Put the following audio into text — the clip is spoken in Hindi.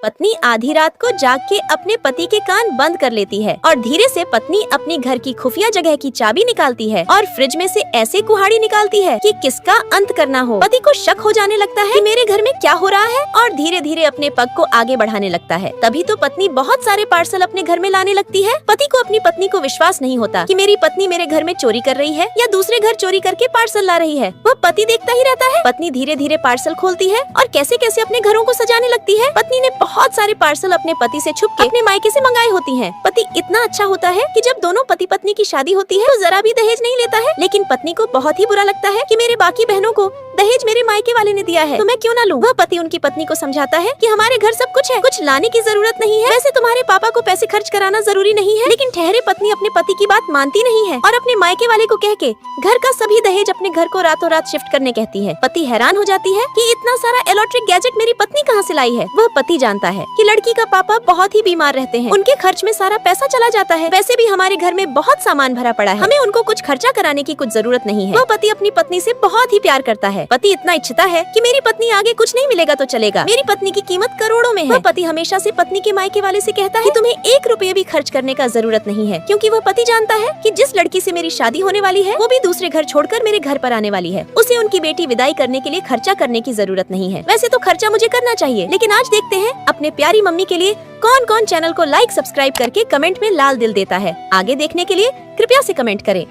पत्नी आधी रात को जाग के अपने पति के कान बंद कर लेती है और धीरे से पत्नी अपनी घर की खुफिया जगह की चाबी निकालती है और फ्रिज में से ऐसे कुहाड़ी निकालती है कि किसका अंत करना हो। पति को शक हो जाने लगता है कि मेरे घर में क्या हो रहा है और धीरे धीरे अपने पग को आगे बढ़ाने लगता है। तभी तो पत्नी बहुत सारे पार्सल अपने घर में लाने लगती है। पति को अपनी पत्नी को विश्वास नहीं होता कि मेरी पत्नी मेरे घर में चोरी कर रही है या दूसरे घर चोरी करके पार्सल ला रही है। वह पति देखता ही रहता है। पत्नी धीरे धीरे पार्सल खोलती है और कैसे कैसे अपने घरों को सजाने लगती है। पत्नी ने बहुत सारे पार्सल अपने पति से छुप के अपने मायके से मंगाई होती हैं। पति इतना अच्छा होता है कि जब दोनों पति पत्नी की शादी होती है तो जरा भी दहेज नहीं लेता है, लेकिन पत्नी को बहुत ही बुरा लगता है कि मेरे बाकी बहनों को दहेज मेरे मायके वाले ने दिया है तो मैं क्यों ना लूं। वह पति उनकी पत्नी को समझाता है कि हमारे घर सब कुछ है, कुछ लाने की जरूरत नहीं है। वैसे तुम्हारे पापा को पैसे खर्च कराना जरूरी नहीं है। लेकिन ठहरे पत्नी अपने पति की बात मानती नहीं है और अपने मायके वाले को कह के घर का सभी दहेज अपने घर को रातों रात शिफ्ट करने कहती है। पति हैरान हो जाती है कि इतना सारा इलेक्ट्रिक गैजेट मेरी पत्नी कहाँ से लाई है। वह पति जानता है कि लड़की का पापा बहुत ही बीमार रहते हैं, उनके खर्च में सारा पैसा चला जाता है। वैसे भी हमारे घर में बहुत सामान भरा पड़ा है, हमें उनको कुछ खर्चा कराने की कुछ जरूरत नहीं है। वह पति अपनी पत्नी से बहुत ही प्यार करता है। पति इतना इच्छता है कि मेरी पत्नी आगे कुछ नहीं मिलेगा तो चलेगा, मेरी पत्नी की कीमत करोड़ों में है। वह पति हमेशा से पत्नी के मायके वाले से कहता है कि तुम्हें 1 रुपया भी खर्च करने का जरूरत नहीं है, क्योंकि वह पति जानता है कि जिस लड़की से मेरी शादी होने वाली है वो भी दूसरे घर छोड़कर मेरे घर पर आने वाली है। उसे उनकी बेटी विदाई करने के लिए खर्चा करने की जरूरत नहीं है। वैसे तो खर्चा मुझे करना चाहिए, लेकिन आज देखते हैं अपने प्यारी मम्मी के लिए कौन कौन चैनल को लाइक सब्सक्राइब करके कमेंट में लाल दिल देता है। आगे देखने के लिए कृपया से कमेंट करें।